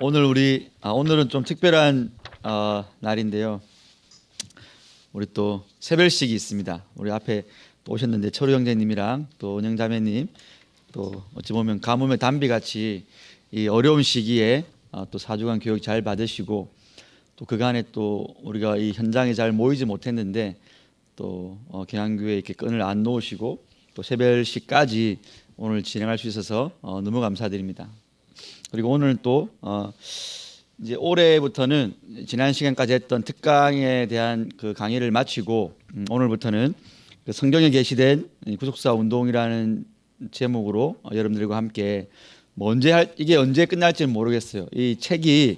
오늘은 좀 특별한 날인데요. 우리 또 새별식이 있습니다. 우리 앞에 또 오셨는데 철우 형제님이랑 또 은영 자매님, 또 어찌 보면 가뭄의 단비 같이 이 어려운 시기에 또 4주간 교육 잘 받으시고, 또 그간에 또 우리가 이 현장에 잘 모이지 못했는데 또 경안교회 이렇게 끈을 안 놓으시고 또 새별식까지 오늘 진행할 수 있어서 너무 감사드립니다. 그리고 오늘 또 이제 올해부터는 지난 시간까지 했던 특강에 대한 그 강의를 마치고 오늘부터는 그 성경에 게시된 구속사 운동이라는 제목으로 여러분들과 함께 이게 언제 끝날지는 모르겠어요. 이 책이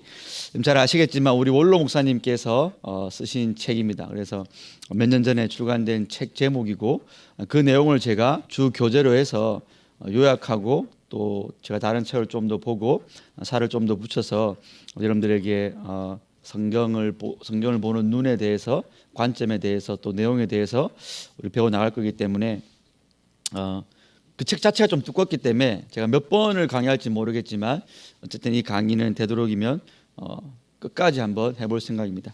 잘 아시겠지만 우리 원로 목사님께서 쓰신 책입니다. 그래서 몇 년 전에 출간된 책 제목이고, 그 내용을 제가 주 교재로 해서 요약하고 또 제가 다른 책을 좀 더 보고 살을 좀 더 붙여서 여러분들에게 성경을 보는 눈에 대해서, 관점에 대해서, 또 내용에 대해서 우리 배워 나갈 거기 때문에 그 책 자체가 좀 두껍기 때문에 제가 몇 번을 강의할지 모르겠지만 어쨌든 이 강의는 되도록이면 끝까지 한번 해볼 생각입니다.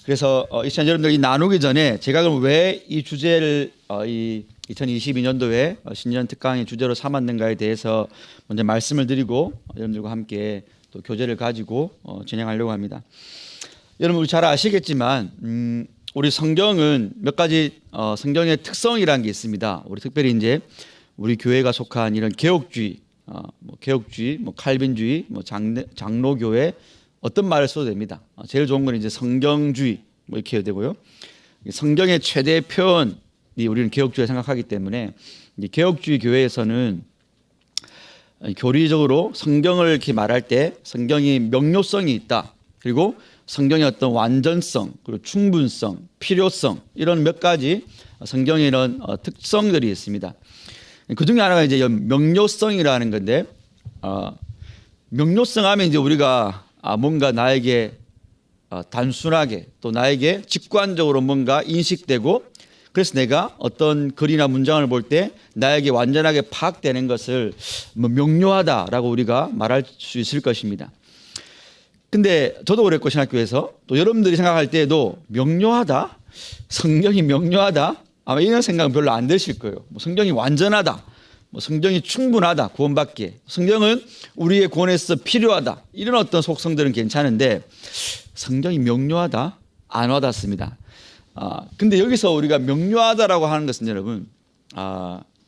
그래서 이 시간 여러분들이 나누기 전에 제가 그럼 왜 이 주제를 이 2022년도에 신년 특강의 주제로 삼았는가에 대해서 먼저 말씀을 드리고 여러분들과 함께 또 교재를 가지고 진행하려고 합니다. 여러분 우리 잘 아시겠지만 우리 성경은 몇 가지 성경의 특성이라는 게 있습니다. 우리 특별히 이제 우리 교회가 속한 이런 개혁주의, 칼빈주의, 장로교회 어떤 말을 써도 됩니다. 제일 좋은 건 이제 성경주의 이렇게 해야 되고요. 성경의 최대 표현이 우리는 개혁주의 생각하기 때문에 개혁주의 교회에서는 교리적으로 성경을 이렇게 말할 때 성경이 명료성이 있다. 그리고 성경의 어떤 완전성, 그리고 충분성, 필요성, 이런 몇 가지 성경의 이런 특성들이 있습니다. 그 중에 하나가 이제 명료성이라는 건데, 명료성 하면 이제 우리가 뭔가 나에게 단순하게 또 나에게 직관적으로 뭔가 인식되고, 그래서 내가 어떤 글이나 문장을 볼 때 나에게 완전하게 파악되는 것을 명료하다라고 우리가 말할 수 있을 것입니다. 근데 저도 그랬고 신학교에서, 또 여러분들이 생각할 때에도 명료하다? 성경이 명료하다? 아마 이런 생각은 별로 안 드실 거예요. 성경이 완전하다, 성경이 충분하다, 구원받기에 성경은 우리의 구원에서 필요하다, 이런 어떤 속성들은 괜찮은데 성경이 명료하다? 안 와닿습니다. 근데 여기서 우리가 명료하다라고 하는 것은 여러분,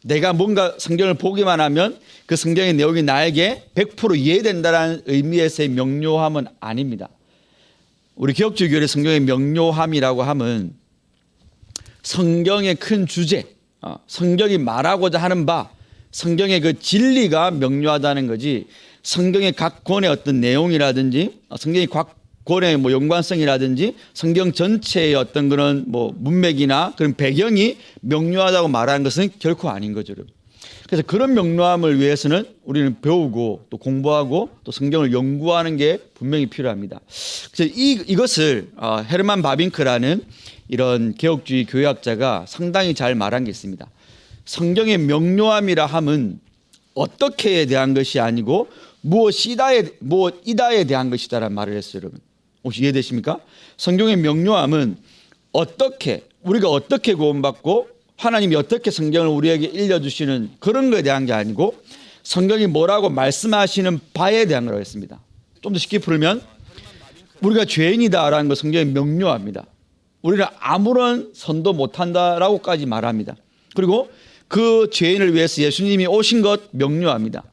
내가 뭔가 성경을 보기만 하면 그 성경의 내용이 나에게 100% 이해된다는 의미에서의 명료함은 아닙니다. 우리 기독교 교회 성경의 명료함이라고 하면 성경의 큰 주제, 성경이 말하고자 하는 바, 성경의 그 진리가 명료하다는 거지, 성경의 각 권의 어떤 내용이라든지 성경의 각 권의 연관성이라든지 성경 전체의 어떤 그런 문맥이나 그런 배경이 명료하다고 말하는 것은 결코 아닌 거죠. 그래서 그런 명료함을 위해서는 우리는 배우고 또 공부하고 또 성경을 연구하는 게 분명히 필요합니다. 그래서 이것을 헤르만 바빙크라는 이런 개혁주의 교회학자가 상당히 잘 말한 게 있습니다. 성경의 명료함이라 함은 어떻게에 대한 것이 아니고 무엇이다에 대한 것이다라는 말을 했어요. 여러분 혹시 이해되십니까? 성경의 명료함은 우리가 어떻게 구원받고 하나님이 어떻게 성경을 우리에게 일려주시는 그런 것에 대한 게 아니고 성경이 뭐라고 말씀하시는 바에 대한 거라고 했습니다. 좀 더 쉽게 풀면 우리가 죄인이다라는 것 성경이 명료합니다. 우리는 아무런 선도 못한다라고까지 말합니다. 그리고 그 죄인을 위해서 예수님이 오신 것 명료합니다.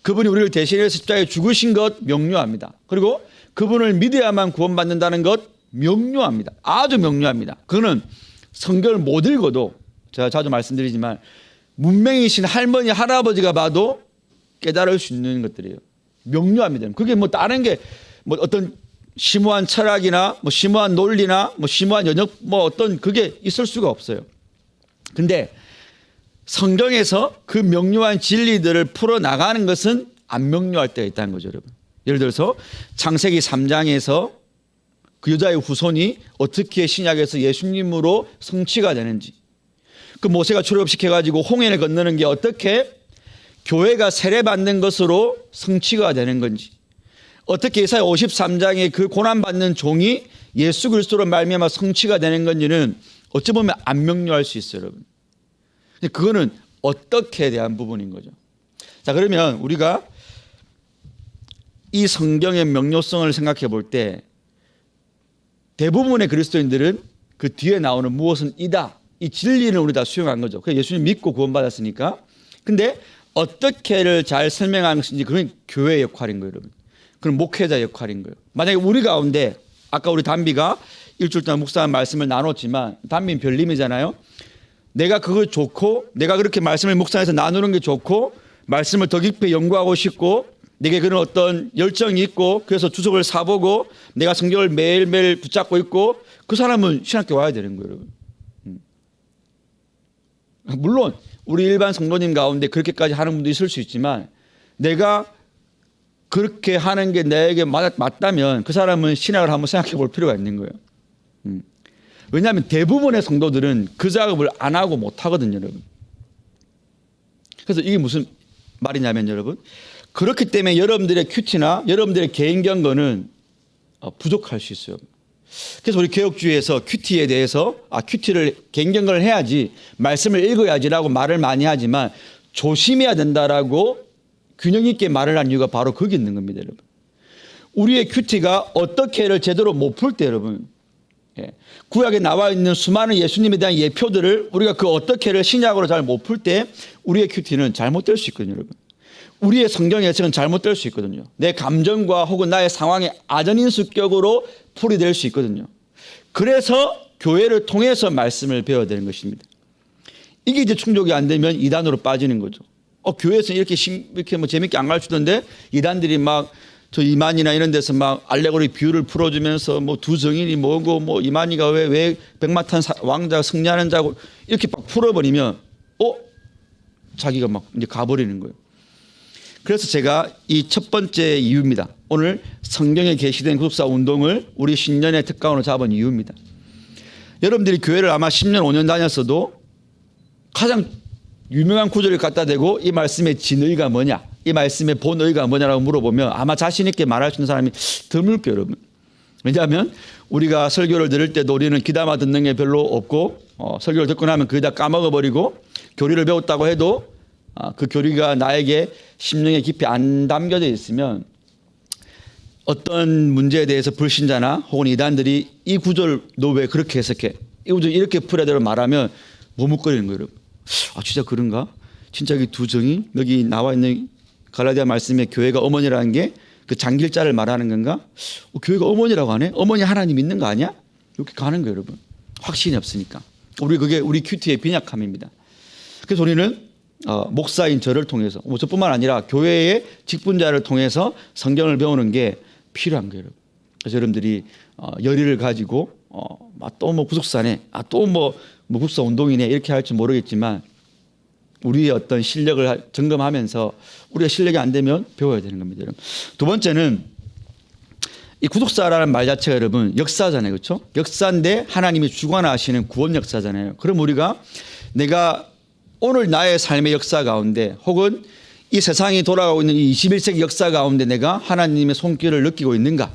그분이 우리를 대신해서 십자가에 죽으신 것 명료합니다. 그리고 그분을 믿어야만 구원받는다는 것 명료합니다. 아주 명료합니다. 그거는 성경을 못 읽어도, 제가 자주 말씀드리지만 문맹이신 할머니 할아버지가 봐도 깨달을 수 있는 것들이에요. 명료합니다. 그게 다른 게 어떤 심오한 철학이나 심오한 논리나 심오한 연역 어떤 그게 있을 수가 없어요. 근데 성경에서 그 명료한 진리들을 풀어나가는 것은 안 명료할 때가 있다는 거죠, 여러분. 예를 들어서 창세기 3장에서 그 여자의 후손이 어떻게 신약에서 예수님으로 성취가 되는지, 그 모세가 출애굽시켜가지고 홍해를 건너는 게 어떻게 교회가 세례받는 것으로 성취가 되는 건지, 어떻게 이사야 53장의 그 고난받는 종이 예수 그리스도로 말미암아 성취가 되는 건지는 어찌 보면 안 명료할 수 있어요, 여러분. 근데 그거는 어떻게에 대한 부분인 거죠. 자, 그러면 우리가 이 성경의 명료성을 생각해 볼 때 대부분의 그리스도인들은 그 뒤에 나오는 무엇은 이다, 이 진리는 우리 다 수용한 거죠. 그래서 예수님 믿고 구원받았으니까. 근데 어떻게를 잘 설명하는 것인지 그건 교회의 역할인 거예요, 여러분. 그건 목회자 역할인 거예요. 만약에 우리 가운데 아까 우리 담비가 일주일 동안 목사님 말씀을 나눴지만 담비는 별님이잖아요. 내가 그거 좋고 내가 그렇게 말씀을 묵상해서 나누는 게 좋고 말씀을 더 깊이 연구하고 싶고 내게 그런 어떤 열정이 있고 그래서 주석을 사보고 내가 성경을 매일매일 붙잡고 있고 그 사람은 신학교 와야 되는 거예요, 여러분. 물론 우리 일반 성도님 가운데 그렇게까지 하는 분도 있을 수 있지만 내가 그렇게 하는 게 내게 맞다면 그 사람은 신학을 한번 생각해 볼 필요가 있는 거예요. 왜냐하면 대부분의 성도들은 그 작업을 안 하고 못 하거든요, 여러분. 그래서 이게 무슨 말이냐면 여러분, 그렇기 때문에 여러분들의 큐티나 여러분들의 개인 경건은 부족할 수 있어요. 그래서 우리 개혁주의에서 큐티에 대해서 큐티를 개인 경건을 해야지 말씀을 읽어야지라고 말을 많이 하지만 조심해야 된다라고 균형 있게 말을 한 이유가 바로 거기 있는 겁니다, 여러분. 우리의 큐티가 어떻게를 제대로 못 풀 때 여러분, 구약에 나와 있는 수많은 예수님에 대한 예표들을 우리가 그 어떻게를 신약으로 잘 못 풀 때 우리의 큐티는 잘못될 수 있거든요, 여러분. 우리의 성경의 해석은 잘못될 수 있거든요. 내 감정과 혹은 나의 상황에 아전인수격으로 풀이될 수 있거든요. 그래서 교회를 통해서 말씀을 배워야 되는 것입니다. 이게 이제 충족이 안 되면 이단으로 빠지는 거죠. 교회에서 이렇게 뭐 재밌게 안 가르치던데 이단들이 막 저 이만희나 이런 데서 막 알레고리 비유를 풀어주면서 뭐 두 정인이 뭐고 뭐 이만희가 왜 백마탄 왕자 승리하는 자고 이렇게 막 풀어버리면 자기가 막 이제 가버리는 거예요. 그래서 제가 이 첫 번째 이유입니다. 오늘 성경에 게시된 구속사 운동을 우리 신년의 특강으로 잡은 이유입니다. 여러분들이 교회를 아마 10년 5년 다녔어도 가장 유명한 구절을 갖다 대고 이 말씀의 진의가 뭐냐, 이 말씀의 본의가 뭐냐라고 물어보면 아마 자신 있게 말할 수 있는 사람이 드물 거예요, 여러분. 왜냐하면 우리가 설교를 들을 때도 우리는 귀담아 듣는 게 별로 없고 설교를 듣고 나면 그게 다 까먹어버리고 교리를 배웠다고 해도 그 교리가 나에게 심령에 깊이 안 담겨져 있으면 어떤 문제에 대해서 불신자나 혹은 이단들이 이 구절 너 왜 그렇게 해석해? 이 구절 이렇게 풀어야 되라고 말하면 머뭇거리는 거예요, 여러분. 진짜 그런가? 진짜 이 두 정이 여기 나와 있는 갈라디아 말씀에 교회가 어머니라는 게 그 장길자를 말하는 건가? 교회가 어머니라고 하네? 어머니 하나님 있는 거 아니야? 이렇게 가는 거예요, 여러분. 확신이 없으니까. 그게 우리 큐티의 빈약함입니다. 그래서 우리는 목사인 저를 통해서 저뿐만 아니라 교회의 직분자를 통해서 성경을 배우는 게 필요한 거예요, 여러분. 그래서 여러분들이 열의를 가지고 또 뭐 구속사네, 또 뭐 구속사 운동이네 이렇게 할지 모르겠지만 우리의 어떤 실력을 점검하면서 우리가 실력이 안 되면 배워야 되는 겁니다, 여러분. 두 번째는 이 구속사라는 말 자체가 여러분 역사잖아요, 그렇죠? 역사인데 하나님이 주관하시는 구원 역사잖아요. 그럼 우리가 내가 오늘 나의 삶의 역사 가운데 혹은 이 세상이 돌아가고 있는 이 21세기 역사 가운데 내가 하나님의 손길을 느끼고 있는가?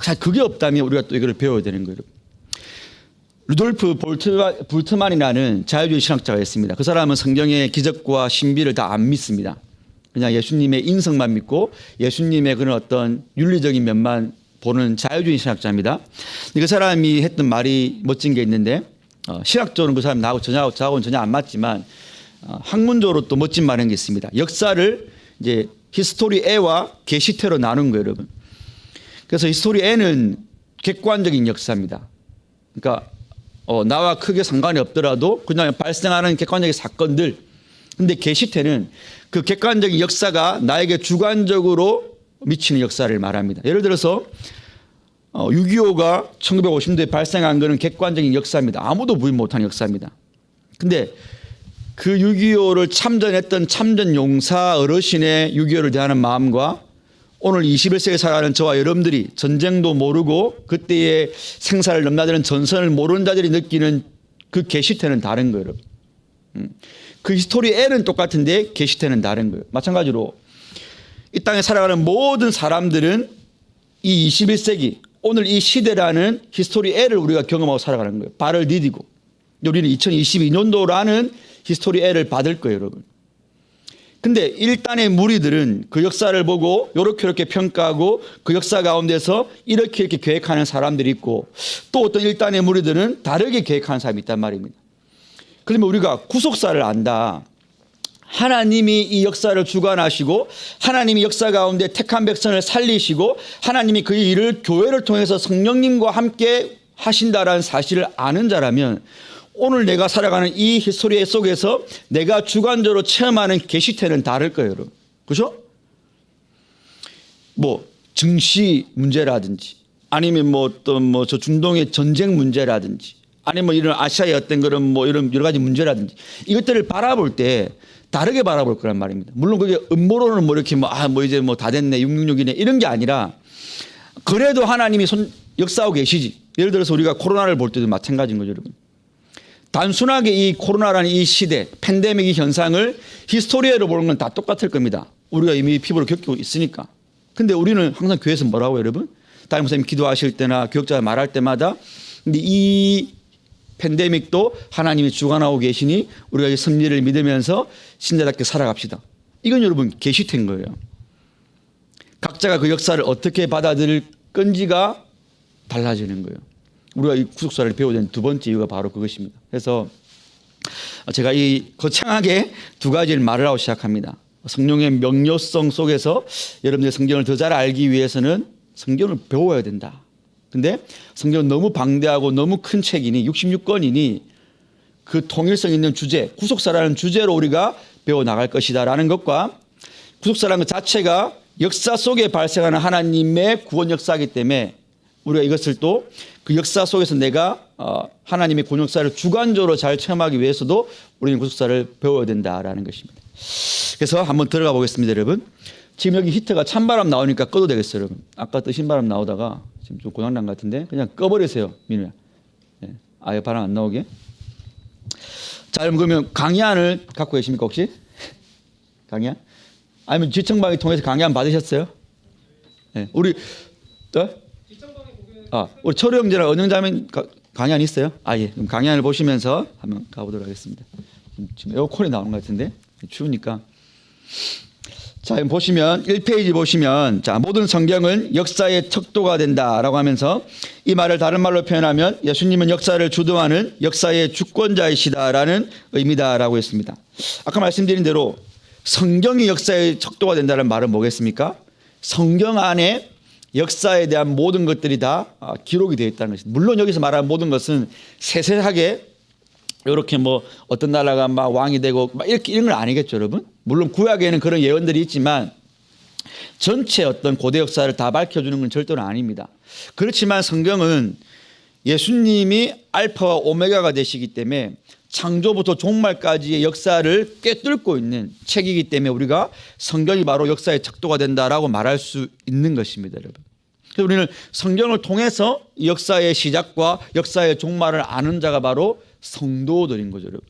사실 그게 없다면 우리가 또 이걸 배워야 되는 거예요. 루돌프 볼트만이라는 자유주의 신학자가 있습니다. 그 사람은 성경의 기적과 신비를 다 안 믿습니다. 그냥 예수님의 인성만 믿고 예수님의 그런 어떤 윤리적인 면만 보는 자유주의 신학자입니다. 그 사람이 했던 말이 멋진 게 있는데 신학적으로는 그 사람 저하고는 전혀 안 맞지만 학문적으로 또 멋진 말인 게 있습니다. 역사를 이제 히스토리 A와 게시태로 나눈 거예요, 여러분. 그래서 히스토리 A는 객관적인 역사입니다. 그러니까 나와 크게 상관이 없더라도 그냥 발생하는 객관적인 사건들. 근데 게시태는 그 객관적인 역사가 나에게 주관적으로 미치는 역사를 말합니다. 예를 들어서 6.25가 1950년대에 발생한 것은 객관적인 역사입니다. 아무도 부인 못하는 역사입니다. 근데 그 6.25를 참전했던 참전용사 어르신의 6.25를 대하는 마음과 오늘 21세기에 살아가는 저와 여러분들이 전쟁도 모르고 그때의 생사를 넘나드는 전선을 모르는 자들이 느끼는 그 게시태는 다른 거예요, 여러분. 그 히스토리 L은 똑같은데 게시태는 다른 거예요. 마찬가지로 이 땅에 살아가는 모든 사람들은 이 21세기 오늘 이 시대라는 히스토리애를 우리가 경험하고 살아가는 거예요. 발을 디디고. 우리는 2022년도라는 히스토리애를 받을 거예요, 여러분. 근데 일단의 무리들은 그 역사를 보고 이렇게 평가하고 그 역사 가운데서 이렇게 계획하는 사람들이 있고, 또 어떤 일단의 무리들은 다르게 계획하는 사람이 있단 말입니다. 그러면 우리가 구속사를 안다. 하나님이 이 역사를 주관하시고 하나님이 역사 가운데 택한 백성을 살리시고 하나님이 그 일을 교회를 통해서 성령님과 함께 하신다라는 사실을 아는 자라면 오늘 내가 살아가는 이 히스토리 속에서 내가 주관적으로 체험하는 계시태는 다를 거예요, 여러분. 그렇죠? 뭐 증시 문제라든지 아니면 뭐 어떤 저 중동의 전쟁 문제라든지 아니면 뭐 이런 아시아의 어떤 그런 뭐 이런 여러 가지 문제라든지 이것들을 바라볼 때 다르게 바라볼 거란 말입니다. 물론 그게 음모론은 뭐 이렇게 뭐 이제 뭐 다 됐네 666이네 이런 게 아니라 그래도 하나님이 역사하고 계시지. 예를 들어서 우리가 코로나를 볼 때도 마찬가지인 거죠, 여러분. 단순하게 이 코로나라는 이 시대 팬데믹 이 현상을 히스토리에로 보는 건 다 똑같을 겁니다. 우리가 이미 피부로 겪고 있으니까. 근데 우리는 항상 교회에서 뭐라고 여러분? 담임 목사님 기도하실 때나 교역자 말할 때마다 근데 이 팬데믹도 하나님이 주관하고 계시니 우리가 이 섭리를 믿으면서 신자답게 살아갑시다. 이건 여러분 계시된 거예요. 각자가 그 역사를 어떻게 받아들일 건지가 달라지는 거예요. 우리가 이 구속사를 배워야 되는 두 번째 이유가 바로 그것입니다. 그래서 제가 이 거창하게 두 가지를 말을 하고 시작합니다. 성령의 명료성 속에서 여러분들이 성경을 더 잘 알기 위해서는 성경을 배워야 된다. 근데 성경은 너무 방대하고 너무 큰 책이니 66권이니 그 통일성 있는 주제, 구속사라는 주제로 우리가 배워나갈 것이다라는 것과 구속사라는 것 자체가 역사 속에 발생하는 하나님의 구원 역사이기 때문에 우리가 이것을 또 그 역사 속에서 내가 하나님의 구원 역사를 주관적으로 잘 체험하기 위해서도 우리는 구속사를 배워야 된다라는 것입니다. 그래서 한번 들어가 보겠습니다, 여러분. 지금 여기 히터가 찬바람 나오니까 꺼도 되겠어요, 여러분. 아까 뜨신 바람 나오다가 지금 좀 고장난 것 같은데 그냥 꺼버리세요, 민우야. 네. 아예 바람 안 나오게. 자, 그러면 강의안을 갖고 계십니까 혹시? 강의안? 아니면 지청방에 통해서 강의안 받으셨어요? 네. 우리 우리 철우 형제랑 은영자매 강의안 있어요? 예. 그럼 강의안을 보시면서 한번 가보도록 하겠습니다. 지금 에어컨이 나오는 것 같은데 추우니까. 자, 보시면 1페이지 보시면 자, 모든 성경은 역사의 척도가 된다라고 하면서 이 말을 다른 말로 표현하면 예수님은 역사를 주도하는 역사의 주권자이시다라는 의미다라고 했습니다. 아까 말씀드린 대로 성경이 역사의 척도가 된다는 말은 뭐겠습니까? 성경 안에 역사에 대한 모든 것들이 다 기록이 되어 있다는 것입니다. 물론 여기서 말하는 모든 것은 세세하게 이렇게 뭐 어떤 나라가 막 왕이 되고 막 이렇게 이런 건 아니겠죠, 여러분? 물론 구약에는 그런 예언들이 있지만 전체 어떤 고대 역사를 다 밝혀주는 건 절대로 아닙니다. 그렇지만 성경은 예수님이 알파와 오메가가 되시기 때문에 창조부터 종말까지의 역사를 꿰뚫고 있는 책이기 때문에 우리가 성경이 바로 역사의 척도가 된다라고 말할 수 있는 것입니다, 여러분. 그래서 우리는 성경을 통해서 역사의 시작과 역사의 종말을 아는 자가 바로 성도들인 거죠, 여러분.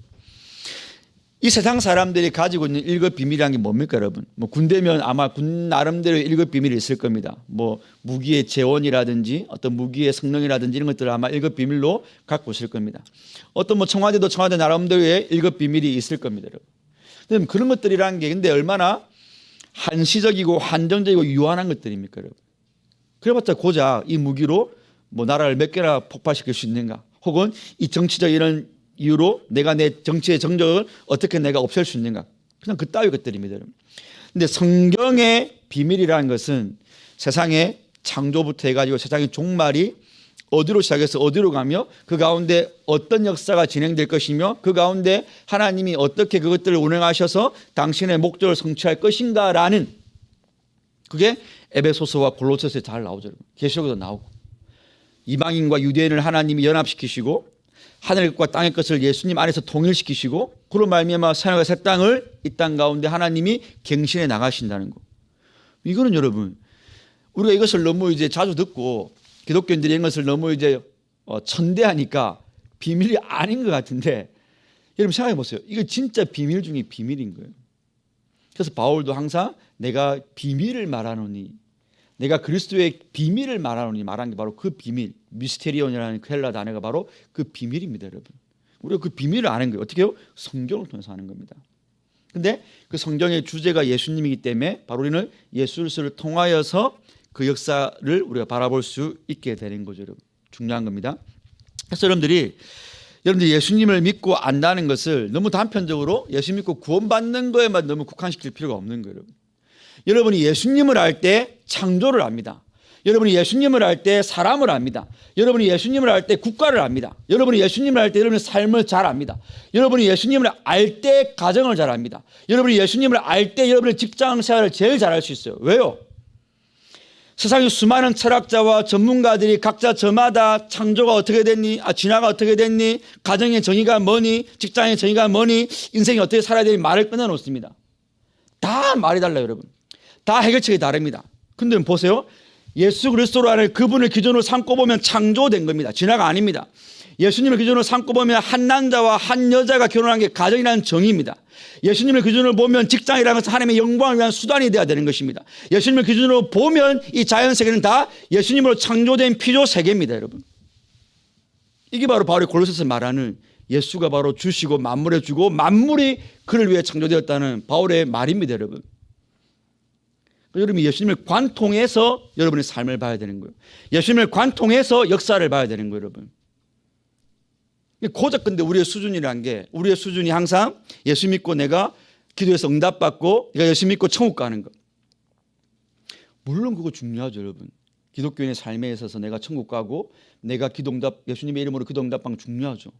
이 세상 사람들이 가지고 있는 일급 비밀이라는 게 뭡니까, 여러분? 뭐 군대면 아마 군 나름대로 일급 비밀이 있을 겁니다. 뭐 무기의 재원이라든지 어떤 무기의 성능이라든지 이런 것들을 아마 일급 비밀로 갖고 있을 겁니다. 어떤 뭐 청와대도 청와대 나름대로의 일급 비밀이 있을 겁니다, 여러분. 그런 것들이라는 게 근데 얼마나 한시적이고 한정적이고 유한한 것들입니까, 여러분? 그래봤자 고작 이 무기로 뭐 나라를 몇 개나 폭발시킬 수 있는가? 혹은 이 정치적 이런 이유로 내가 내 정치의 정적을 어떻게 내가 없앨 수 있는가? 그냥 그따위 것들입니다, 여러분. 근데 성경의 비밀이라는 것은 세상의 창조부터 해가지고 세상의 종말이 어디로 시작해서 어디로 가며 그 가운데 어떤 역사가 진행될 것이며 그 가운데 하나님이 어떻게 그것들을 운행하셔서 당신의 목적을 성취할 것인가라는 그게 에베소서와 골로새서에 잘 나오죠, 여러분. 계시록에도 나오고 이방인과 유대인을 하나님이 연합시키시고 하늘 것과 땅의 것을 예수님 안에서 통일시키시고 그로 말미암아 하늘과 새 땅을 이 땅 가운데 하나님이 갱신해 나가신다는 거. 이거는 여러분 우리가 이것을 너무 이제 자주 듣고 기독교인들이 이런 것을 너무 이제 천대하니까 비밀이 아닌 것 같은데 여러분 생각해 보세요. 이거 진짜 비밀 중에 비밀인 거예요. 그래서 바울도 항상 내가 비밀을 말하노니 내가 그리스도의 비밀을 말하노니 말한 게 바로 그 비밀, 미스테리온이라는 그 헬라 단어가 바로 그 비밀입니다, 여러분. 우리가 그 비밀을 아는 거예요. 어떻게 해요? 성경을 통해서 아는 겁니다. 근데 그 성경의 주제가 예수님이기 때문에 바로 우리는 예수 그리스도를 통하여서 그 역사를 우리가 바라볼 수 있게 되는 거죠, 여러분. 중요한 겁니다. 그래서 여러분들이 예수님을 믿고 안다는 것을 너무 단편적으로 예수 믿고 구원받는 거에만 너무 국한시킬 필요가 없는 거예요, 여러분. 여러분이 예수님을 알 때 창조를 압니다. 여러분이 예수님을 알 때 사람을 압니다. 여러분이 예수님을 알 때 국가를 압니다. 여러분이 예수님을 알 때 여러분의 삶을 잘 압니다. 여러분이 예수님을 알 때 가정을 잘 압니다. 여러분이 예수님을 알 때 여러분의 직장 생활을 제일 잘할 수 있어요. 왜요? 세상의 수많은 철학자와 전문가들이 각자 저마다 창조가 어떻게 됐니? 진화가 어떻게 됐니? 가정의 정의가 뭐니? 직장의 정의가 뭐니? 인생이 어떻게 살아야 되니? 말을 끊어놓습니다. 다 말이 달라요, 여러분. 다 해결책이 다릅니다. 근데 보세요. 예수 그리스도라는 그분을 기준으로 삼고 보면 창조된 겁니다. 진화가 아닙니다. 예수님을 기준으로 삼고 보면 한 남자와 한 여자가 결혼한 게 가정이라는 정의입니다. 예수님을 기준으로 보면 직장이라는 것은 하나님의 영광을 위한 수단이 되어야 되는 것입니다. 예수님을 기준으로 보면 이 자연 세계는 다 예수님으로 창조된 피조 세계입니다, 여러분. 이게 바로 바울이 골로새서 말하는 예수가 바로 주시고 만물에 주고 만물이 그를 위해 창조되었다는 바울의 말입니다, 여러분. 여러분이 예수님을 관통해서 여러분의 삶을 봐야 되는 거예요. 예수님을 관통해서 역사를 봐야 되는 거예요, 여러분. 고작 근데 우리의 수준이 항상 예수 믿고 내가 기도해서 응답받고 내가 예수 믿고 천국 가는 것. 물론 그거 중요하죠, 여러분. 기독교인의 삶에 있어서 내가 천국 가고 내가 기도 응답, 예수님의 이름으로 기도 응답받는 건 중요하죠.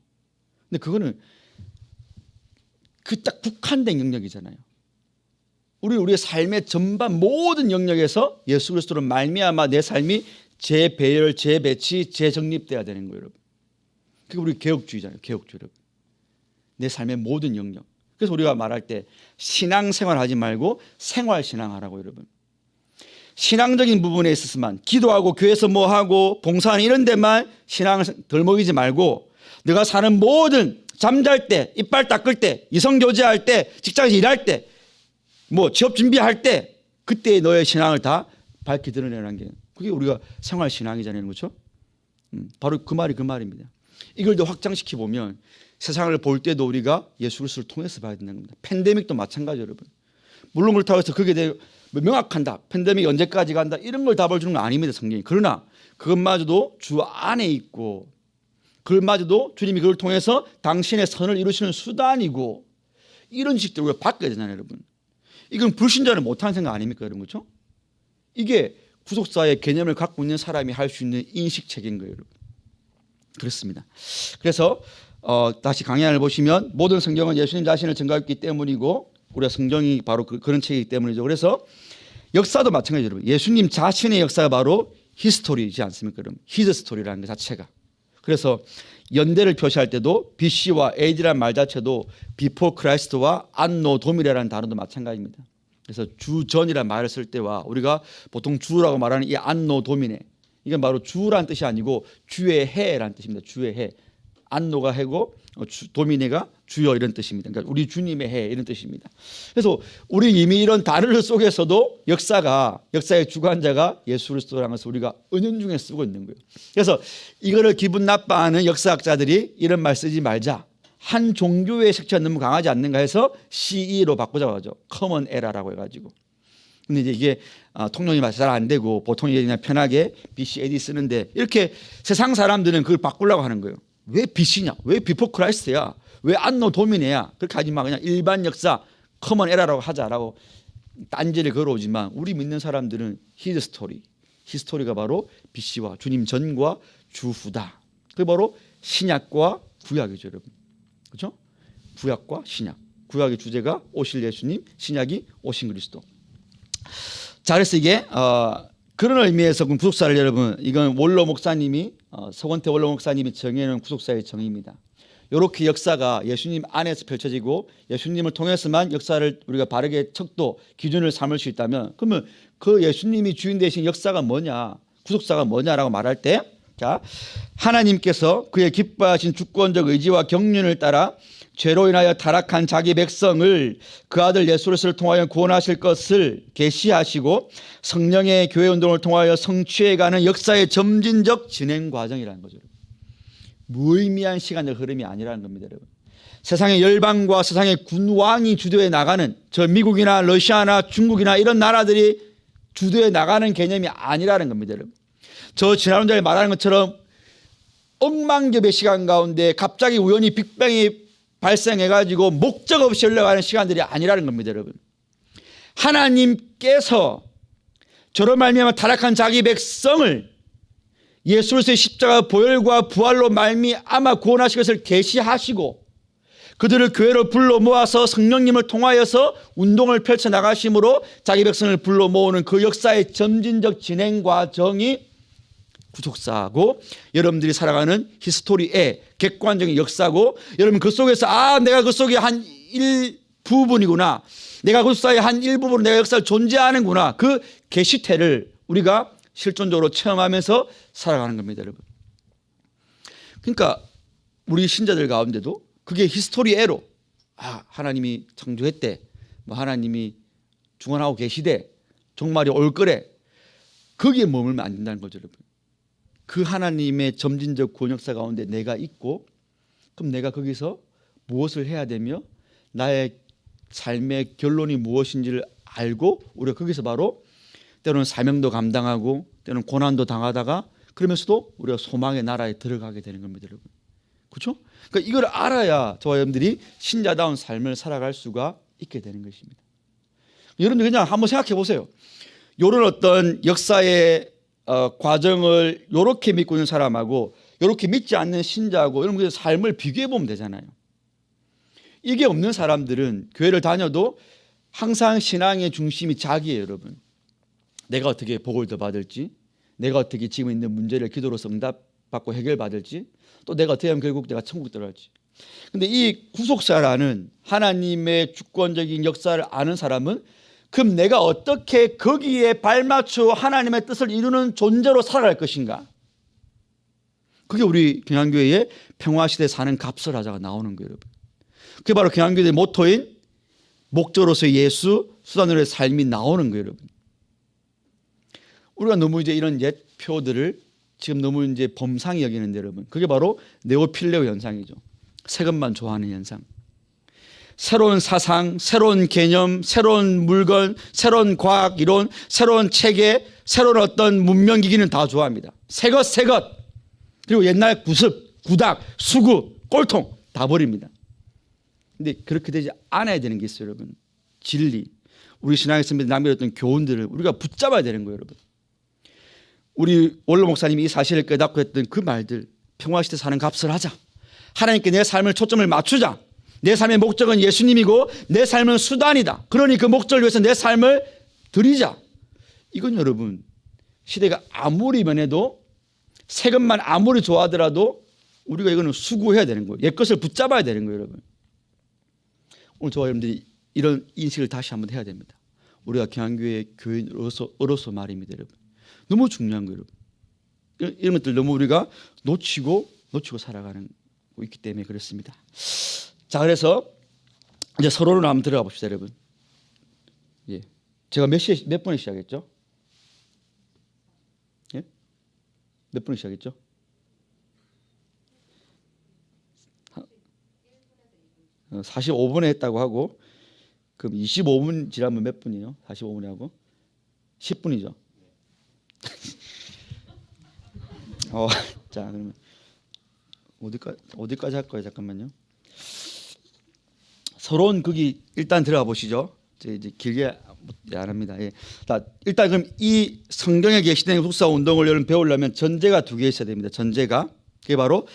근데 그거는 그 딱 국한된 영역이잖아요. 우리의 삶의 전반 모든 영역에서 예수 그리스도로 말미암아 내 삶이 재배열, 재배치, 재정립돼야 되는 거예요, 여러분. 그게 우리 개혁주의잖아요. 개혁주의, 여러분. 내 삶의 모든 영역. 그래서 우리가 말할 때 신앙생활 하지 말고 생활신앙하라고, 여러분. 신앙적인 부분에 있어서만 기도하고 교회에서 뭐하고 봉사하는 이런 데만 신앙을 덜 먹이지 말고 내가 사는 모든 잠잘 때, 이빨 닦을 때, 이성교제할 때, 직장에서 일할 때, 뭐 취업 준비할 때 그때 너의 신앙을 다 밝히 드러내라는 게 그게 우리가 생활신앙이잖아요, 그렇죠? 바로 그 말입니다. 이걸 더 확장시켜 보면 세상을 볼 때도 우리가 예수 그리스도를 통해서 봐야 된다는 겁니다. 팬데믹도 마찬가지예요, 여러분. 물론 그렇다고 해서 그게 되게 명확한다. 팬데믹이 언제까지 간다. 이런 걸 답을 주는 건 아닙니다, 성경이. 그러나 그것마저도 주 안에 있고 그것마저도 주님이 그걸 통해서 당신의 선을 이루시는 수단이고 이런 지식들 우리가 바꿔야 되잖아요, 여러분. 이건 불신자는 못하는 생각 아닙니까, 여러분, 그렇죠? 이게 구속사의 개념을 갖고 있는 사람이 할 수 있는 인식체계인 거예요, 여러분. 그렇습니다. 그래서 다시 강약을 보시면 모든 성경은 예수님 자신을 증거했기 때문이고 우리가 성경이 바로 그런 책이기 때문이죠. 그래서 역사도 마찬가지죠, 여러분. 예수님 자신의 역사가 바로 히스토리이지 않습니까, 여러분? 히즈 스토리라는 것 자체가. 그래서 연대를 표시할 때도 BC와 AD라는 말 자체도 비포 크라이스트와 안노 도미레라는 단어도 마찬가지입니다. 그래서 주전이라는 말을 쓸 때와 우리가 보통 주라고 말하는 이 안노 도미네 이건 바로 주라는 뜻이 아니고 주의 해라는 뜻입니다. 주의 해. 안노가 해고 도미네가 주여 이런 뜻입니다. 그러니까 우리 주님의 해 이런 뜻입니다. 그래서 우리 이미 이런 단어들 속에서도 역사의 주관자가 예수 그리스도라는 것을 우리가 은연중에 쓰고 있는 거예요. 그래서 이거를 기분 나빠하는 역사학자들이 이런 말 쓰지 말자. 한 종교의 색채가 너무 강하지 않는가 해서 CE로 바꾸자고 하죠. Common Era라고 해가지고. 근데 이제 이게 통용이 잘 안 되고 보통 이제 그냥 편하게 BC, AD 쓰는데 이렇게 세상 사람들은 그걸 바꾸려고 하는 거예요. 왜 BC냐? 왜 비포 크라이스트야? 왜 안노 도미네야? 그렇게 하지 마. 그냥 일반 역사 커먼 에라라고 하자라고 딴지를 걸어오지만 우리 믿는 사람들은 히즈 스토리. 히스토리가 바로 BC와 주님 전과 주 후다. 그게 바로 신약과 구약이죠, 여러분. 그렇죠? 구약과 신약. 구약의 주제가 오실 예수님, 신약이 오신 그리스도. 자, 그래서 이게 그런 의미에서 구속사를 여러분 이건 원로 목사님이 서건태 원로 목사님이 정해놓은 구속사의 정의입니다. 이렇게 역사가 예수님 안에서 펼쳐지고 예수님을 통해서만 역사를 우리가 바르게 척도 기준을 삼을 수 있다면 그러면 그 예수님이 주인 되신 역사가 뭐냐 구속사가 뭐냐라고 말할 때 자, 하나님께서 그의 기뻐하신 주권적 의지와 경륜을 따라 죄로 인하여 타락한 자기 백성을 그 아들 예수 그리스도를 통하여 구원하실 것을 계시하시고 성령의 교회 운동을 통하여 성취해가는 역사의 점진적 진행 과정이라는 거죠. 무의미한 시간적 흐름이 아니라는 겁니다, 여러분. 세상의 열방과 세상의 군왕이 주도해 나가는, 저 미국이나 러시아나 중국이나 이런 나라들이 주도해 나가는 개념이 아니라는 겁니다, 여러분. 저 지난 전에 말하는 것처럼 억만겹의 시간 가운데 갑자기 우연히 빅뱅이 발생해가지고 목적 없이 흘러가는 시간들이 아니라는 겁니다, 여러분. 하나님께서 저로 말미암아 타락한 자기 백성을 예수 그리스도의 십자가 보혈과 부활로 말미암아 구원하실 것을 계시하시고 그들을 교회로 불러 모아서 성령님을 통하여서 운동을 펼쳐 나가심으로 자기 백성을 불러 모으는 그 역사의 점진적 진행 과정이 구속사고 여러분들이 살아가는 히스토리의 객관적인 역사고 여러분 그 속에서 내가 그 속에 한 일부분이구나. 내가 그 역사의 한 일부분으로 내가 역사를 존재하는구나. 그 계시태를 우리가 실존적으로 체험하면서 살아가는 겁니다, 여러분. 그러니까 우리 신자들 가운데도 그게 히스토리에로 하나님이 창조했대. 하나님이 중원하고 계시대. 종말이 올 거래. 거기에 머물면 안 된다는 거죠, 여러분. 그 하나님의 점진적 구원 역사 가운데 내가 있고 그럼 내가 거기서 무엇을 해야 되며 나의 삶의 결론이 무엇인지를 알고 우리가 거기서 바로 때로는 사명도 감당하고 때로는 고난도 당하다가 그러면서도 우리가 소망의 나라에 들어가게 되는 겁니다, 여러분. 그렇죠? 그러니까 이걸 알아야 저와 여러분들이 신자다운 삶을 살아갈 수가 있게 되는 것입니다. 여러분들 그냥 한번 생각해 보세요. 이런 어떤 역사의 과정을 이렇게 믿고 있는 사람하고 이렇게 믿지 않는 신자하고 여러분의 삶을 비교해 보면 되잖아요. 이게 없는 사람들은 교회를 다녀도 항상 신앙의 중심이 자기예요, 여러분. 내가 어떻게 복을 더 받을지, 내가 어떻게 지금 있는 문제를 기도로서 응답받고 해결받을지, 또 내가 어떻게 하면 결국 내가 천국 들어갈지. 근데 이 구속사라는 하나님의 주권적인 역사를 아는 사람은 그럼 내가 어떻게 거기에 발맞춰 하나님의 뜻을 이루는 존재로 살아갈 것인가? 그게 우리 경향교회의 평화시대 사는 값을 하자가 나오는 거예요, 여러분. 그게 바로 경향교회의 모토인 목적으로서의 예수, 수단으로의 삶이 나오는 거예요, 여러분. 우리가 너무 이제 이런 옛 표들을 지금 너무 이제 범상히 여기는데 여러분, 그게 바로 네오필레오 현상이죠. 새 것만 좋아하는 현상. 새로운 사상, 새로운 개념, 새로운 물건, 새로운 과학 이론, 새로운 체계, 새로운 어떤 문명기기는 다 좋아합니다. 새 것, 새 것. 그리고 옛날 구습, 구닥, 수구, 꼴통 다 버립니다. 근데 그렇게 되지 않아야 되는 게 있어요, 여러분. 진리. 우리 신앙에서 남겨졌던 교훈들을 우리가 붙잡아야 되는 거예요, 여러분. 우리 원로 목사님이 이 사실을 깨닫고 했던 그 말들, 평화시대 사는 값을 하자. 하나님께 내 삶을 초점을 맞추자. 내 삶의 목적은 예수님이고 내 삶은 수단이다. 그러니 그 목적을 위해서 내 삶을 드리자. 이건 여러분 시대가 아무리 변해도 새 것만 아무리 좋아하더라도 우리가 이거는 수구해야 되는 거예요. 옛 것을 붙잡아야 되는 거예요, 여러분. 오늘 저와 여러분들이 이런 인식을 다시 한번 해야 됩니다. 우리가 경향교회 교인으로서 말입니다, 여러분. 너무 중요한 거예요, 여러분. 이런 것들 너무 우리가 놓치고 살아가는 거 있기 때문에 그렇습니다. 자, 그래서 이제 서론으로 한번 들어가 봅시다, 여러분. 예. 제가 몇 분에 시작했죠? 예? 몇 분에 시작했죠? 45분에 했다고 하고, 그럼 25분 지나면 몇 분이에요? 45분에 하고 10분이죠. 자, 그러면 어디까지 할 거예요? 잠깐만요. 서론 거기 일단 들어가 보시죠. 이제 길게 안 합니다. 예. 자, 일단 그럼 이 성경에 계시된 구속사 운동을 여러분 배우려면 전제가 두 개 있어야 됩니다. 전제가 그게 바로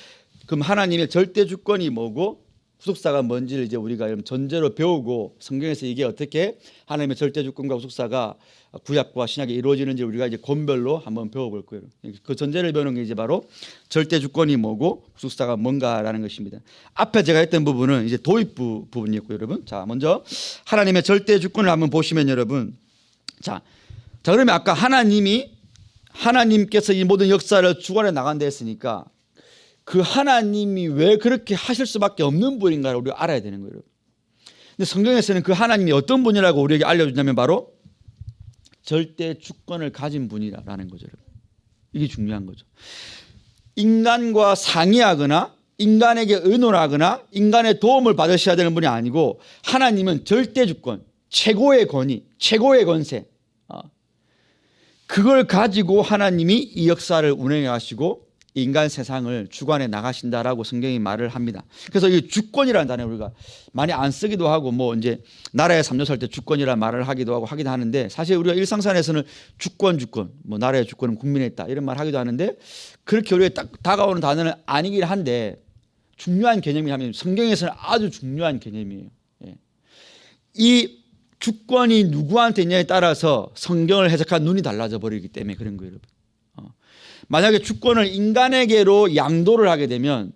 그럼 하나님의 절대 주권이 뭐고 구속사가 뭔지를 이제 우리가 전제로 배우고 성경에서 이게 어떻게 하나님의 절대 주권과 구속사가 구약과 신약에 이루어지는지 우리가 이제 권별로 한번 배워볼 거예요. 그 전제를 배우는 게 이제 바로 절대 주권이 뭐고 구속사가 뭔가라는 것입니다. 앞에 제가 했던 부분은 이제 도입부 부분이었고 여러분. 자, 먼저 하나님의 절대 주권을 한번 보시면 여러분. 자 그러면 아까 하나님이 하나님께서 이 모든 역사를 주관해 나간다 했으니까 그 하나님이 왜 그렇게 하실 수밖에 없는 분인가를 우리가 알아야 되는 거예요. 근데 성경에서는 그 하나님이 어떤 분이라고 우리에게 알려주냐면 바로 절대 주권을 가진 분이라는 거죠. 이게 중요한 거죠. 인간과 상의하거나 인간에게 의논하거나 인간의 도움을 받으셔야 되는 분이 아니고 하나님은 절대 주권, 최고의 권위, 최고의 권세, 그걸 가지고 하나님이 이 역사를 운행해 가시고 인간 세상을 주관해 나가신다라고 성경이 말을 합니다. 그래서 이 주권이라는 단어 우리가 많이 안 쓰기도 하고 뭐 이제 나라에 삼조할 때 주권이라는 말을 하기도 하고 하기도 하는데 사실 우리가 일상생활에서는 주권 뭐 나라의 주권은 국민에 있다 이런 말 하기도 하는데 그렇게 우리가 딱 다가오는 단어는 아니긴 한데 중요한 개념이라면 성경에서는 아주 중요한 개념이에요. 이 주권이 누구한테 있냐에 따라서 성경을 해석한 눈이 달라져 버리기 때문에 그런 거예요, 여러분. 만약에 주권을 인간에게로 양도를 하게 되면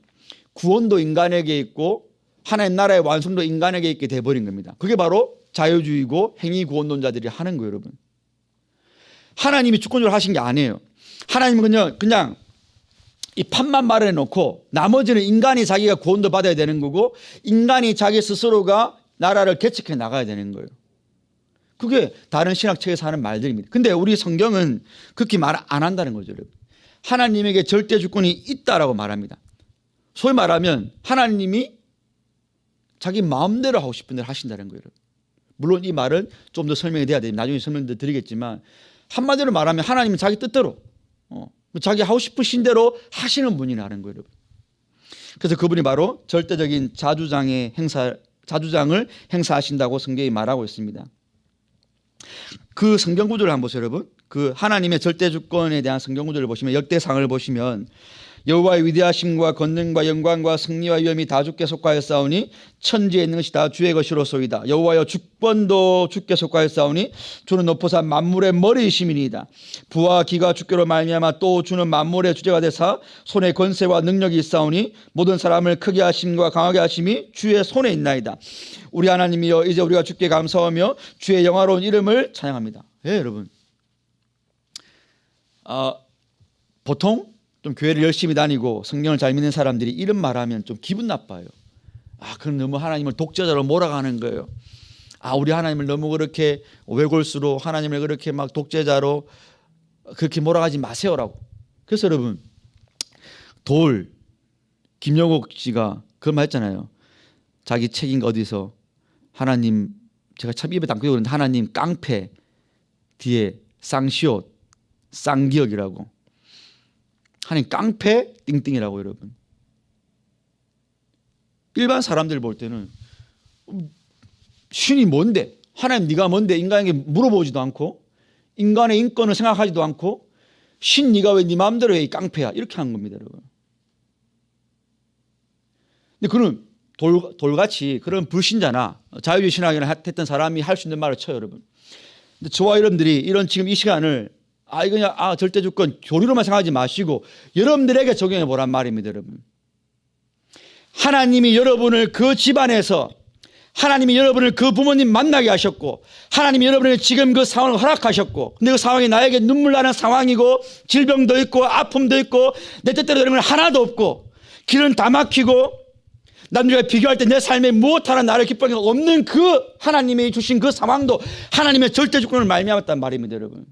구원도 인간에게 있고 하나님 나라의 완성도 인간에게 있게 돼버린 겁니다. 그게 바로 자유주의고 행위구원론자들이 하는 거예요, 여러분. 하나님이 주권적으로 하신 게 아니에요. 하나님은 그냥 이 판만 마련해 놓고 나머지는 인간이 자기가 구원도 받아야 되는 거고 인간이 자기 스스로가 나라를 개척해 나가야 되는 거예요. 그게 다른 신학책에서 하는 말들입니다. 근데 우리 성경은 그렇게 말 안 한다는 거죠, 여러분. 하나님에게 절대 주권이 있다라고 말합니다. 소위 말하면 하나님이 자기 마음대로 하고 싶은 대로 하신다는 거예요. 물론 이 말은 좀 더 설명이 돼야 됩니다. 나중에 설명도 드리겠지만 한마디로 말하면 하나님은 자기 뜻대로 자기 하고 싶으신 대로 하시는 분이라는 거예요. 그래서 그분이 바로 절대적인 자주장을 행사하신다고 성경이 말하고 있습니다. 그 성경 구조를 한번 보세요, 여러분. 그 하나님의 절대 주권에 대한 성경 구조를 보시면 역대상을 보시면 여호와의 위대하심과 권능과 영광과 승리와 위엄이 다 주께 속하였사오니 천지에 있는 것이 다 주의 것이로소이다. 여호와여 주권도 주께 속하였사오니 주는 높으사 만물의 머리이심이니이다. 부와 기가 주께로 말미암아 또 주는 만물의 주제가 되사 손에 권세와 능력이 있사오니 모든 사람을 크게 하심과 강하게 하심이 주의 손에 있나이다. 우리 하나님이여 이제 우리가 주께 감사하며 주의 영화로운 이름을 찬양합니다. 예, 여러분. 보통 좀 교회를 열심히 다니고 성경을 잘 믿는 사람들이 이런 말하면 좀 기분 나빠요. 그럼 너무 하나님을 독재자로 몰아가는 거예요. 우리 하나님을 너무 그렇게 외골수로 하나님을 그렇게 막 독재자로 그렇게 몰아가지 마세요라고. 그래서 여러분 김영옥 씨가 그런 말 했잖아요. 자기 책인 어디서 하나님, 제가 참 입에 담고 그러는데 하나님 깡패 뒤에 쌍시옷 쌍기역이라고. 하나님 깡패 띵띵이라고. 여러분, 일반 사람들 볼 때는 신이 뭔데, 하나님 네가 뭔데 인간에게 물어보지도 않고 인간의 인권을 생각하지도 않고 신 네가 왜 네 마음대로 해 이 깡패야 이렇게 하는 겁니다, 여러분. 근데 그는 돌같이 그런 불신자나 자유주의 신학이나 했던 사람이 할 수 있는 말을 쳐요, 여러분. 근데 저와 여러분들이 이런 지금 이 시간을 이거냐 절대 주권 교리로만 생각하지 마시고 여러분들에게 적용해 보란 말입니다, 여러분. 하나님이 여러분을 그 집안에서, 하나님이 여러분을 그 부모님 만나게 하셨고, 하나님이 여러분에게 지금 그 상황을 허락하셨고, 근데 그 상황이 나에게 눈물 나는 상황이고 질병도 있고 아픔도 있고 내 뜻대로 되는 건 하나도 없고 길은 다 막히고 남들과 비교할 때 내 삶에 무엇 하나 나를 기뻐하는 게 없는 그 하나님이 주신 그 상황도 하나님의 절대 주권을 말미암았단 말입니다, 여러분.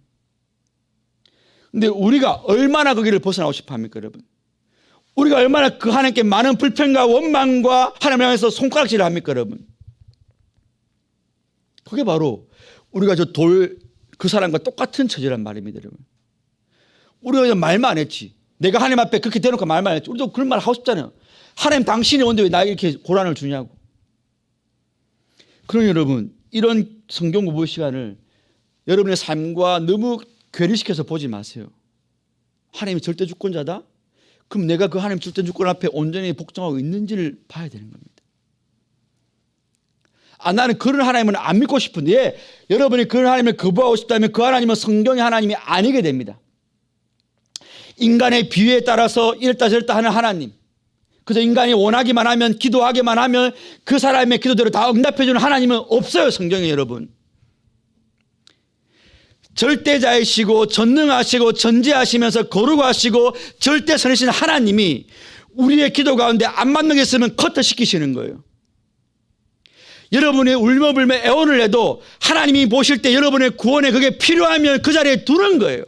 근데 우리가 얼마나 거기를 벗어나고 싶어 합니까, 여러분? 우리가 얼마나 그 하나님께 많은 불평과 원망과 하나님을 향해서 손가락질을 합니까, 여러분? 그게 바로 우리가 그 사람과 똑같은 처지란 말입니다, 여러분. 우리가 그냥 말만 안 했지. 내가 하나님 앞에 그렇게 대놓고 말만 안 했지. 우리도 그런 말 하고 싶잖아요. 하나님 당신이 온데 왜 나에게 이렇게 고난을 주냐고. 그러니 여러분, 이런 성경 공부 시간을 여러분의 삶과 너무 괴리시켜서 보지 마세요. 하나님이 절대 주권자다? 그럼 내가 그 하나님 절대 주권 앞에 온전히 복종하고 있는지를 봐야 되는 겁니다. 나는 그런 하나님은 안 믿고 싶은데, 여러분이 그런 하나님을 거부하고 싶다면 그 하나님은 성경의 하나님이 아니게 됩니다. 인간의 비유에 따라서 이랬다 저랬다 하는 하나님, 그저 인간이 원하기만 하면, 기도하기만 하면 그 사람의 기도대로 다 응답해 주는 하나님은 없어요, 성경에. 여러분, 절대자이시고 전능하시고 전지하시면서 거룩하시고 절대선이신 하나님이 우리의 기도 가운데 안 맞는 게 있으면 커트시키시는 거예요. 여러분의 울며불며 애원을 해도 하나님이 보실 때 여러분의 구원에 그게 필요하면 그 자리에 두는 거예요.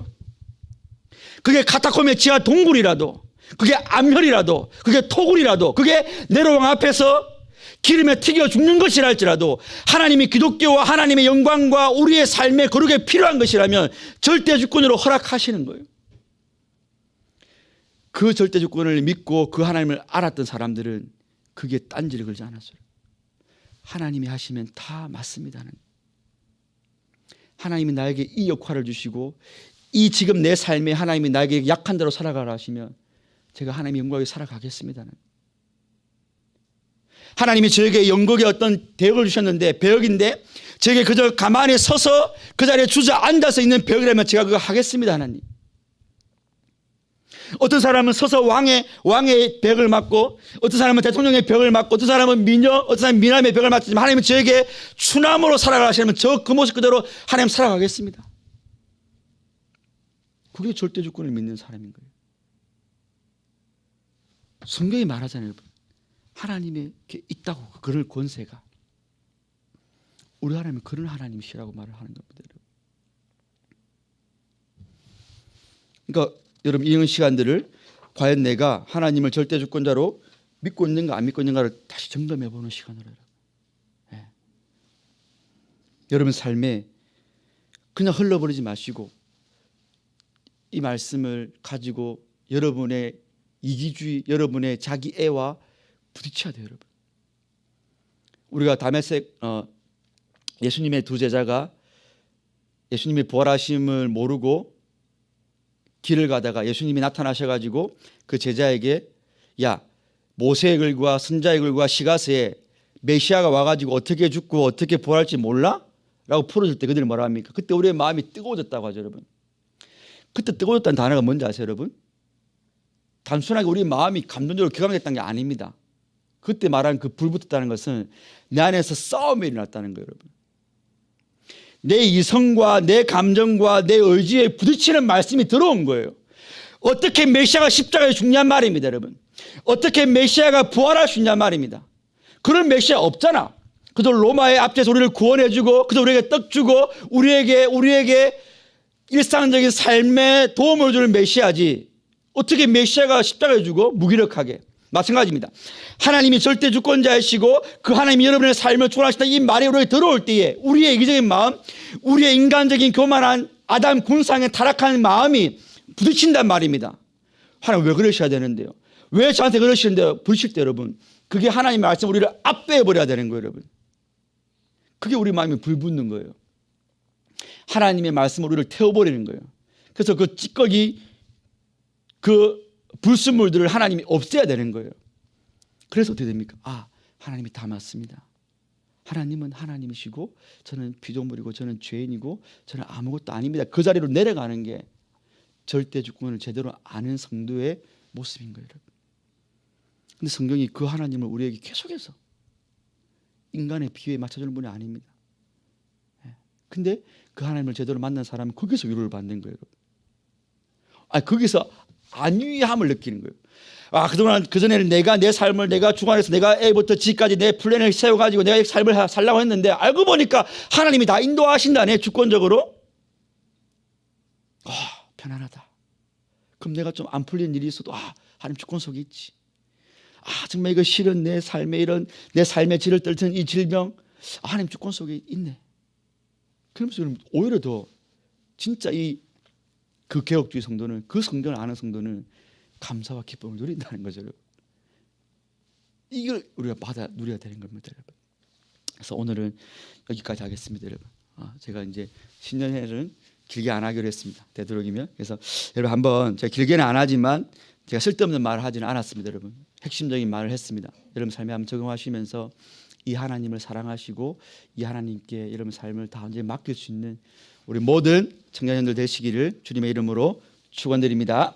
그게 카타콤의 지하 동굴이라도, 그게 암혈이라도, 그게 토굴이라도, 그게 네로왕 앞에서 기름에 튀겨 죽는 것이라 할지라도 하나님이 기독교와 하나님의 영광과 우리의 삶의 거룩에 필요한 것이라면 절대주권으로 허락하시는 거예요. 그 절대주권을 믿고 그 하나님을 알았던 사람들은 그게 딴지를 걸지 않았어요. 하나님이 하시면 다 맞습니다. 하나님이 나에게 이 역할을 주시고 이 지금 내 삶에 하나님이 나에게 약한 대로 살아가라 하시면 제가 하나님의 영광에 살아가겠습니다. 하나님이 저에게 영국의 어떤 배역을 주셨는데, 배역인데 저에게 그저 가만히 서서 그 자리에 주저앉아서 있는 배역이라면 제가 그거 하겠습니다. 하나님. 어떤 사람은 서서 왕의 벽을 맡고, 어떤 사람은 대통령의 벽을 맡고, 어떤 사람은 미녀, 어떤 사람은 미남의 벽을 맡지만 하나님은 저에게 추남으로 살아가시면 저 그 모습 그대로 하나님 살아가겠습니다. 그게 절대주권을 믿는 사람인 거예요. 성경이 말하잖아요, 여러분. 하나님에게 있다고 그런 권세가. 우리 하나님은 그런 하나님이시라고 말을 하는 겁니다, 여러분. 그러니까 여러분, 이런 시간들을 과연 내가 하나님을 절대주권자로 믿고 있는가 안 믿고 있는가를 다시 점검해 보는 시간으로, 여러분. 네. 여러분 삶에 그냥 흘러버리지 마시고 이 말씀을 가지고 여러분의 이기주의, 여러분의 자기애와 부딪혀야 돼요, 여러분. 우리가 다메섹 예수님의 두 제자가 예수님의 부활하심을 모르고 길을 가다가 예수님이 나타나셔가지고 그 제자에게 야, 모세의 글과 선자의 글과 시가서에 메시아가 와가지고 어떻게 죽고 어떻게 부활할지 몰라? 라고 풀어줄 때 그들이 뭐라 합니까? 그때 우리의 마음이 뜨거워졌다고 하죠, 여러분. 그때 뜨거워졌다는 단어가 뭔지 아세요, 여러분? 단순하게 우리 마음이 감동적으로 격앙됐다는 게 아닙니다. 그때 말한 그 불붙었다는 것은 내 안에서 싸움이 일어났다는 거예요, 여러분. 내 이성과 내 감정과 내 의지에 부딪히는 말씀이 들어온 거예요. 어떻게 메시아가 십자가에 죽냐 말입니다, 여러분. 어떻게 메시아가 부활할 수 있냐 말입니다. 그런 메시아 없잖아. 그저 로마의 압제에서 우리를 구원해주고 그저 우리에게 떡 주고 우리에게 일상적인 삶에 도움을 주는 메시아지, 어떻게 메시아가 십자가에 죽어? 무기력하게. 마찬가지입니다. 하나님이 절대 주권자이시고 그 하나님이 여러분의 삶을 주관하시다, 이 말이 우리에게 들어올 때에 우리의 이기적인 마음, 우리의 인간적인 교만한 아담 군상의 타락한 마음이 부딪힌단 말입니다. 하나님 왜 그러셔야 되는데요? 왜 저한테 그러시는데요? 부딪힐 때 여러분, 그게 하나님의 말씀 우리를 압도해버려야 되는 거예요, 여러분. 그게 우리 마음이 불붙는 거예요. 하나님의 말씀으로 우리를 태워버리는 거예요. 그래서 그 찌꺼기, 그 불순물들을 하나님이 없애야 되는 거예요. 그래서 어떻게 됩니까? 아, 하나님이 다 맞습니다. 하나님은 하나님이시고 저는 피조물이고 저는 죄인이고 저는 아무것도 아닙니다. 그 자리로 내려가는 게 절대주권을 제대로 아는 성도의 모습인 거예요. 그런데 성경이 그 하나님을 우리에게 계속해서 인간의 비유에 맞춰주는 분이 아닙니다. 근데 그 하나님을 제대로 만난 사람은 거기서 위로를 받는 거예요. 거기서 안위함을 느끼는 거예요. 그동안 그전에는 내가 내 삶을 내가 주관해서 내가 A부터 G까지 내 플랜을 세워가지고 내가 삶을 살라고 했는데 알고 보니까 하나님이 다 인도하신다네, 주권적으로. 편안하다. 그럼 내가 좀 안 풀리는 일이 있어도 하나님 주권 속에 있지. 정말 이거 싫은 내 삶에 이런 내 삶의 질을 떨치는 이 질병, 하나님 주권 속에 있네. 그러면서 오히려 더 진짜 그 개혁주의 성도는, 그 성경을 아는 성도는 감사와 기쁨을 누린다는 거죠. 이걸 우리가 누려야 되는 겁니다, 여러분. 그래서 오늘은 여기까지 하겠습니다, 여러분. 제가 이제 신년회는 길게 안 하기로 했습니다, 되도록이면. 그래서 여러분 한번 제가 길게는 안 하지만 제가 쓸데없는 말을 하지는 않았습니다, 여러분. 핵심적인 말을 했습니다. 여러분 삶에 한번 적용하시면서 이 하나님을 사랑하시고 이 하나님께 여러분 삶을 다 언제 맡길 수 있는 우리 모든 청년들 되시기를 주님의 이름으로 축원드립니다.